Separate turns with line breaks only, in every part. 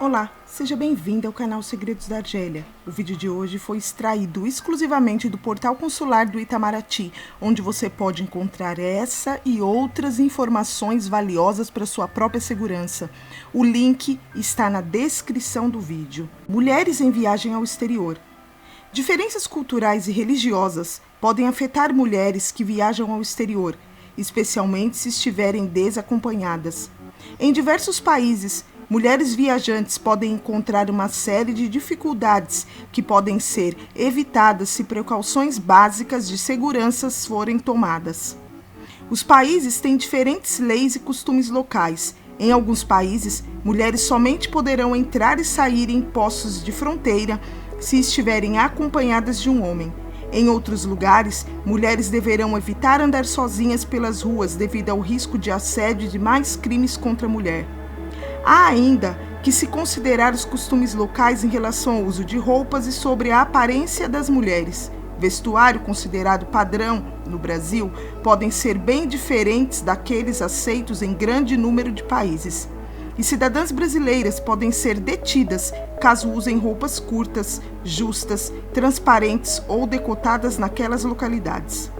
Olá, seja bem-vindo ao canal Segredos da Argélia. O vídeo de hoje foi extraído exclusivamente do portal consular do Itamaraty, onde você pode encontrar essa e outras informações valiosas para sua própria segurança. O link está na descrição do vídeo. Mulheres em viagem ao exterior. Diferenças culturais e religiosas podem afetar mulheres que viajam ao exterior, especialmente se estiverem desacompanhadas. Em diversos países, mulheres viajantes podem encontrar uma série de dificuldades que podem ser evitadas se precauções básicas de segurança forem tomadas. Os países têm diferentes leis e costumes locais. Em alguns países, mulheres somente poderão entrar e sair em postos de fronteira se estiverem acompanhadas de um homem. Em outros lugares, mulheres deverão evitar andar sozinhas pelas ruas devido ao risco de assédio e de mais crimes contra a mulher. Há ainda que se considerar os costumes locais em relação ao uso de roupas e sobre a aparência das mulheres. Vestuário considerado padrão no Brasil podem ser bem diferentes daqueles aceitos em grande número de países. E cidadãs brasileiras podem ser detidas caso usem roupas curtas, justas, transparentes ou decotadas naquelas localidades.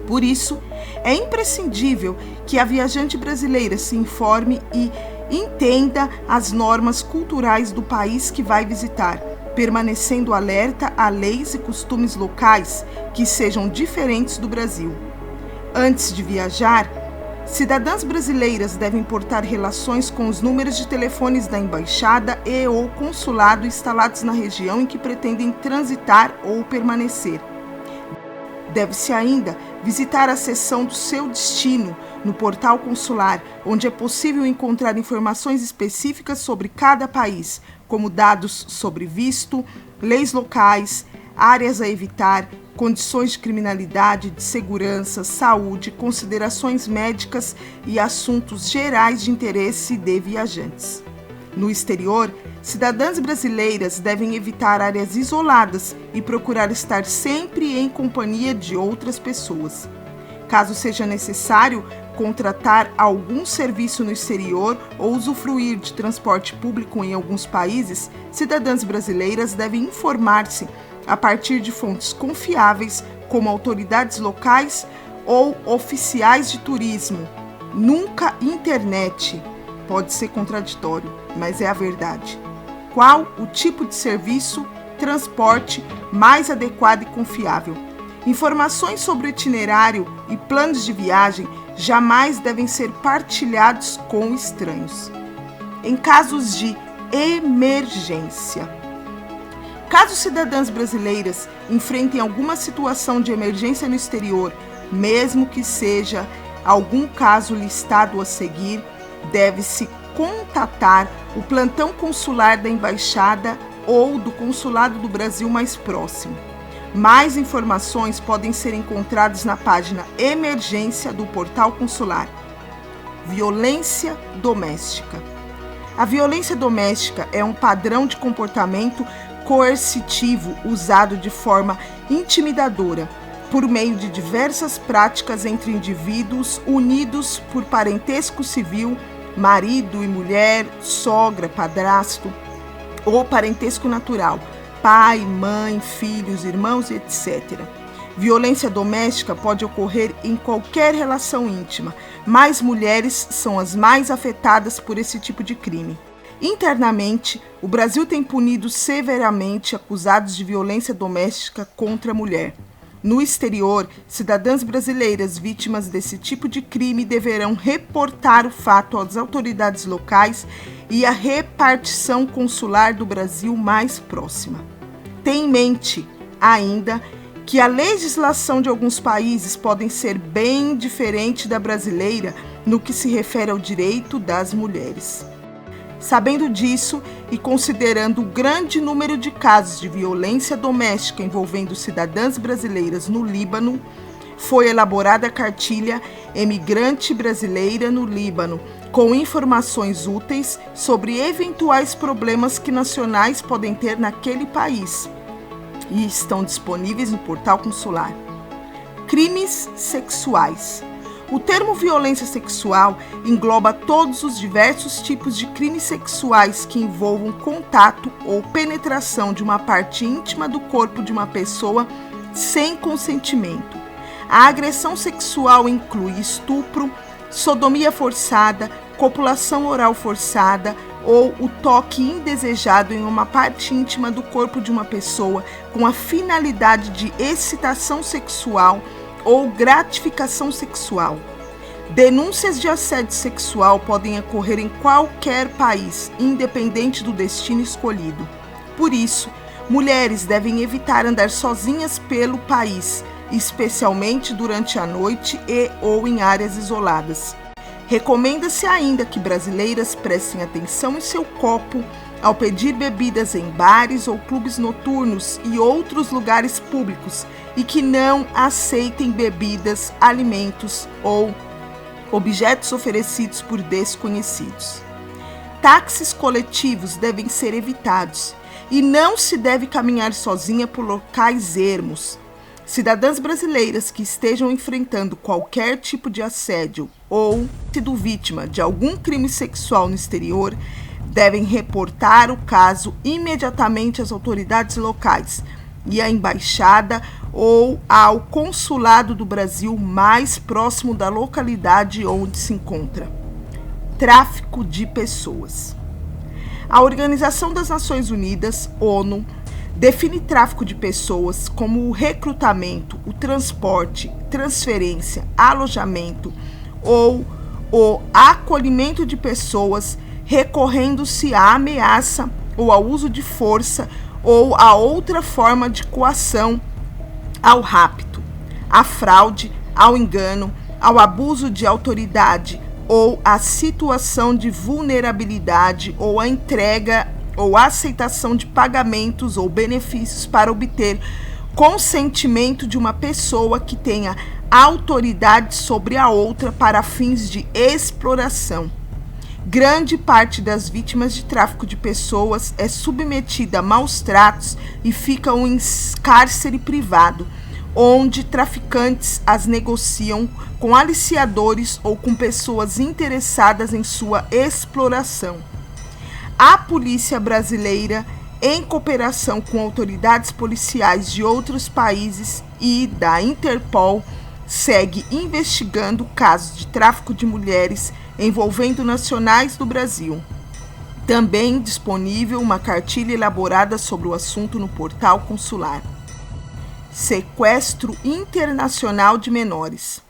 Por isso, é imprescindível que a viajante brasileira se informe e entenda as normas culturais do país que vai visitar, permanecendo alerta a leis e costumes locais que sejam diferentes do Brasil. Antes de viajar, cidadãs brasileiras devem portar relações com os números de telefones da embaixada e ou consulado instalados na região em que pretendem transitar ou permanecer. Deve-se ainda visitar a seção do seu destino no portal consular, onde é possível encontrar informações específicas sobre cada país, como dados sobre visto, leis locais, áreas a evitar, condições de criminalidade, de segurança, saúde, considerações médicas e assuntos gerais de interesse de viajantes. No exterior, cidadãs brasileiras devem evitar áreas isoladas e procurar estar sempre em companhia de outras pessoas. Caso seja necessário contratar algum serviço no exterior ou usufruir de transporte público em alguns países, cidadãs brasileiras devem informar-se a partir de fontes confiáveis, como autoridades locais ou oficiais de turismo. Nunca internet. Pode ser contraditório, mas é a verdade. Qual o tipo de serviço, transporte mais adequado e confiável? Informações sobre o itinerário e planos de viagem jamais devem ser partilhados com estranhos. Em casos de emergência. Caso cidadãs brasileiras enfrentem alguma situação de emergência no exterior, mesmo que seja algum caso listado a seguir, deve-se contatar o plantão consular da embaixada ou do consulado do Brasil mais próximo. Mais informações podem ser encontradas na página Emergência do portal consular. Violência doméstica. A violência doméstica é um padrão de comportamento coercitivo usado de forma intimidadora por meio de diversas práticas entre indivíduos unidos por parentesco civil, marido e mulher, sogra, padrasto, ou parentesco natural, pai, mãe, filhos, irmãos, etc. Violência doméstica pode ocorrer em qualquer relação íntima, mas mulheres são as mais afetadas por esse tipo de crime. Internamente, o Brasil tem punido severamente acusados de violência doméstica contra a mulher. No exterior, cidadãs brasileiras vítimas desse tipo de crime deverão reportar o fato às autoridades locais e à repartição consular do Brasil mais próxima. Tenha em mente, ainda, que a legislação de alguns países pode ser bem diferente da brasileira no que se refere ao direito das mulheres. Sabendo disso e considerando o grande número de casos de violência doméstica envolvendo cidadãs brasileiras no Líbano, foi elaborada a cartilha Emigrante Brasileira no Líbano, com informações úteis sobre eventuais problemas que nacionais podem ter naquele país, e estão disponíveis no portal consular. Crimes sexuais. O termo violência sexual engloba todos os diversos tipos de crimes sexuais que envolvam contato ou penetração de uma parte íntima do corpo de uma pessoa sem consentimento. A agressão sexual inclui estupro, sodomia forçada, copulação oral forçada ou o toque indesejado em uma parte íntima do corpo de uma pessoa com a finalidade de excitação sexual ou gratificação sexual. Denúncias de assédio sexual podem ocorrer em qualquer país, independente do destino escolhido. Por isso, mulheres devem evitar andar sozinhas pelo país, especialmente durante a noite ou em áreas isoladas. Recomenda-se ainda que brasileiras prestem atenção em seu copo ao pedir bebidas em bares ou clubes noturnos e outros lugares públicos e que não aceitem bebidas, alimentos ou objetos oferecidos por desconhecidos. Táxis coletivos devem ser evitados e não se deve caminhar sozinha por locais ermos. Cidadãs brasileiras que estejam enfrentando qualquer tipo de assédio ou sido vítima de algum crime sexual no exterior devem reportar o caso imediatamente às autoridades locais e à embaixada ou ao consulado do Brasil mais próximo da localidade onde se encontra. Tráfico de pessoas. A Organização das Nações Unidas, ONU, define tráfico de pessoas como o recrutamento, o transporte, transferência, alojamento ou o acolhimento de pessoas recorrendo-se à ameaça ou ao uso de força ou a outra forma de coação, ao rapto, à fraude, ao engano, ao abuso de autoridade ou à situação de vulnerabilidade ou à entrega ou aceitação de pagamentos ou benefícios para obter consentimento de uma pessoa que tenha autoridade sobre a outra para fins de exploração. Grande parte das vítimas de tráfico de pessoas é submetida a maus tratos e ficam em cárcere privado, onde traficantes as negociam com aliciadores ou com pessoas interessadas em sua exploração. A polícia brasileira, em cooperação com autoridades policiais de outros países e da Interpol, segue investigando casos de tráfico de mulheres envolvendo nacionais do Brasil. Também disponível uma cartilha elaborada sobre o assunto no portal consular. Sequestro internacional de menores.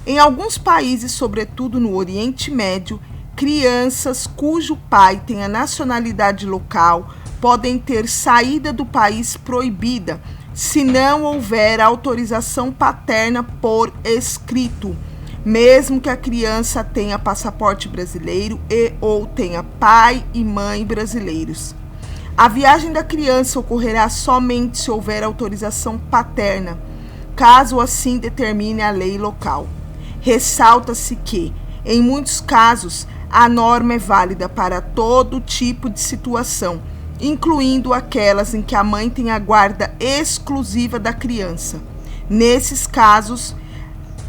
Em alguns países, sobretudo no Oriente Médio, crianças cujo pai tem a nacionalidade local podem ter saída do país proibida se não houver autorização paterna por escrito, mesmo que a criança tenha passaporte brasileiro e ou tenha pai e mãe brasileiros. A viagem da criança ocorrerá somente se houver autorização paterna, caso assim determine a lei local. Ressalta-se que, em muitos casos, a norma é válida para todo tipo de situação, incluindo aquelas em que a mãe tem a guarda exclusiva da criança. Nesses casos,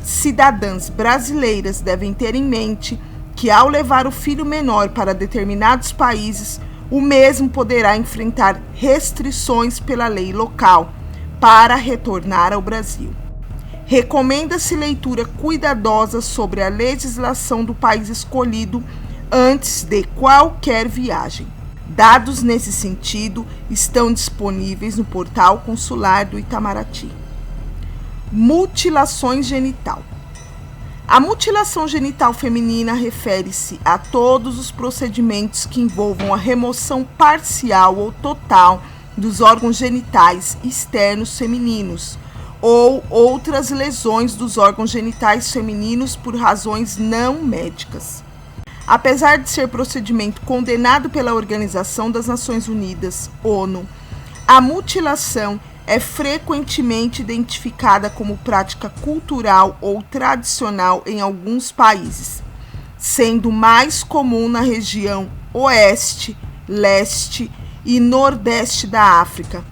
cidadãs brasileiras devem ter em mente que, ao levar o filho menor para determinados países, o mesmo poderá enfrentar restrições pela lei local para retornar ao Brasil. Recomenda-se leitura cuidadosa sobre a legislação do país escolhido antes de qualquer viagem. Dados nesse sentido estão disponíveis no portal consular do Itamaraty. Mutilações genital. A mutilação genital feminina refere-se a todos os procedimentos que envolvam a remoção parcial ou total dos órgãos genitais externos femininos ou outras lesões dos órgãos genitais femininos por razões não médicas. Apesar de ser procedimento condenado pela Organização das Nações Unidas, ONU, a mutilação é frequentemente identificada como prática cultural ou tradicional em alguns países, sendo mais comum na região oeste, leste e nordeste da África,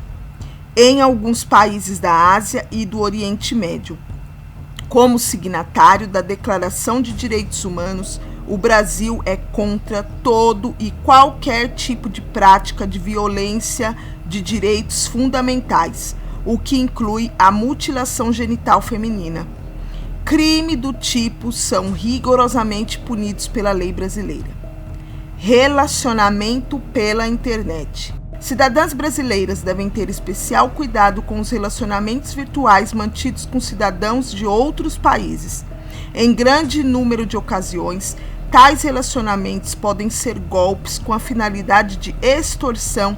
em alguns países da Ásia e do Oriente Médio. Como signatário da Declaração de Direitos Humanos, o Brasil é contra todo e qualquer tipo de prática de violência de direitos fundamentais, o que inclui a mutilação genital feminina. Crimes do tipo são rigorosamente punidos pela lei brasileira. Relacionamento pela internet. Cidadãs brasileiras devem ter especial cuidado com os relacionamentos virtuais mantidos com cidadãos de outros países. Em grande número de ocasiões, tais relacionamentos podem ser golpes com a finalidade de extorsão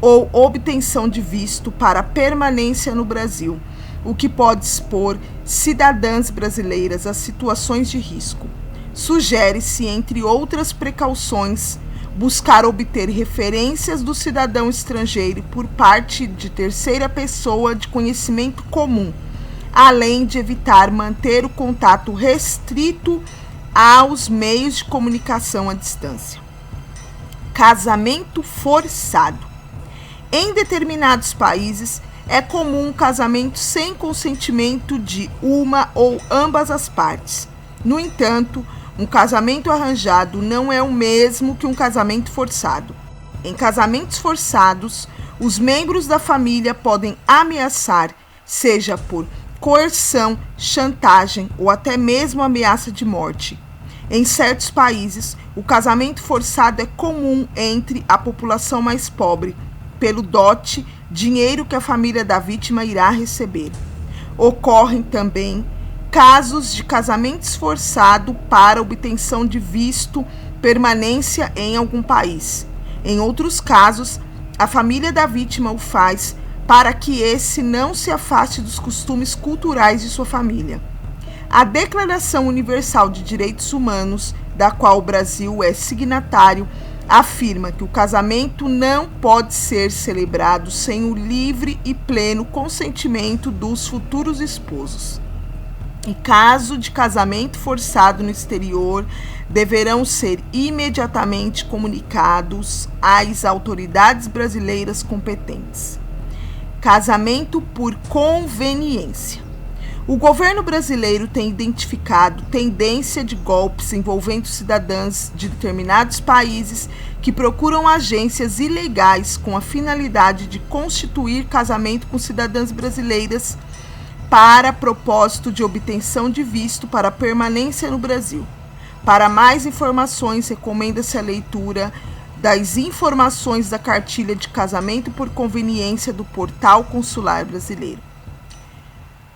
ou obtenção de visto para permanência no Brasil, o que pode expor cidadãs brasileiras a situações de risco. Sugere-se, entre outras precauções, buscar obter referências do cidadão estrangeiro por parte de terceira pessoa de conhecimento comum, além de evitar manter o contato restrito aos meios de comunicação à distância. Casamento forçado. Em determinados países, é comum um casamento sem consentimento de uma ou ambas as partes. No entanto, um casamento arranjado não é o mesmo que um casamento forçado. Em casamentos forçados, os membros da família podem ameaçar, seja por coerção, chantagem ou até mesmo ameaça de morte. Em certos países, o casamento forçado é comum entre a população mais pobre, pelo dote, dinheiro que a família da vítima irá receber. Ocorrem também casos de casamentos forçados para obtenção de visto permanência em algum país. Em outros casos, a família da vítima o faz para que esse não se afaste dos costumes culturais de sua família. A Declaração Universal de Direitos Humanos, da qual o Brasil é signatário, afirma que o casamento não pode ser celebrado sem o livre e pleno consentimento dos futuros esposos. Em caso de casamento forçado no exterior, deverão ser imediatamente comunicados às autoridades brasileiras competentes. Casamento por conveniência. O governo brasileiro tem identificado tendência de golpes envolvendo cidadãs de determinados países que procuram agências ilegais com a finalidade de constituir casamento com cidadãs brasileiras para propósito de obtenção de visto para permanência no Brasil. Para mais informações, recomenda-se a leitura das informações da cartilha de casamento por conveniência do Portal Consular Brasileiro.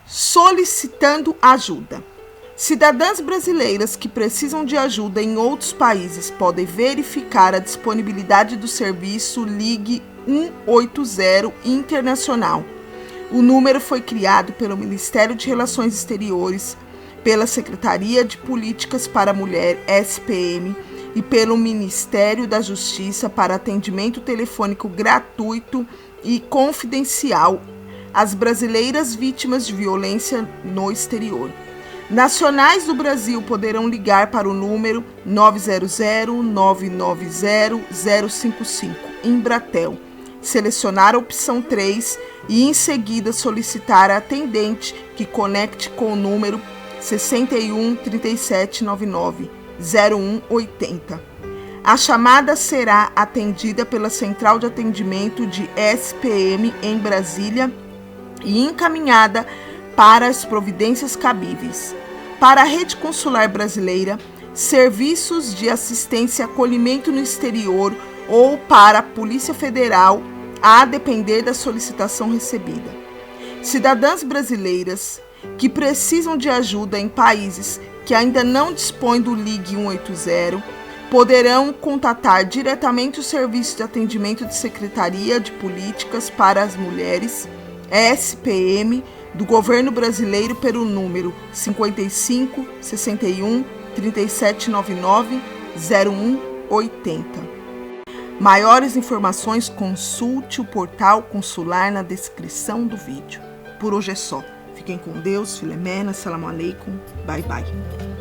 Solicitando ajuda. Cidadãs brasileiras que precisam de ajuda em outros países podem verificar a disponibilidade do serviço Ligue 180 Internacional. O número foi criado pelo Ministério de Relações Exteriores, pela Secretaria de Políticas para a Mulher, SPM, e pelo Ministério da Justiça para atendimento telefônico gratuito e confidencial às brasileiras vítimas de violência no exterior. Nacionais do Brasil poderão ligar para o número 900-990-055, Embratel, selecionar a opção 3 e em seguida solicitar a atendente que conecte com o número 61 3799 0180. A chamada será atendida pela Central de Atendimento de SPM em Brasília e encaminhada para as providências cabíveis. Para a Rede Consular Brasileira, serviços de assistência e acolhimento no exterior ou para a Polícia Federal, a depender da solicitação recebida. Cidadãs brasileiras que precisam de ajuda em países que ainda não dispõem do Ligue 180 poderão contatar diretamente o Serviço de Atendimento de Secretaria de Políticas para as Mulheres, SPM, do Governo Brasileiro pelo número 55 61 3799 0180. Maiores informações, consulte o portal consular na descrição do vídeo. Por hoje é só. Fiquem com Deus, Filemena, Salam Aleikum, bye bye.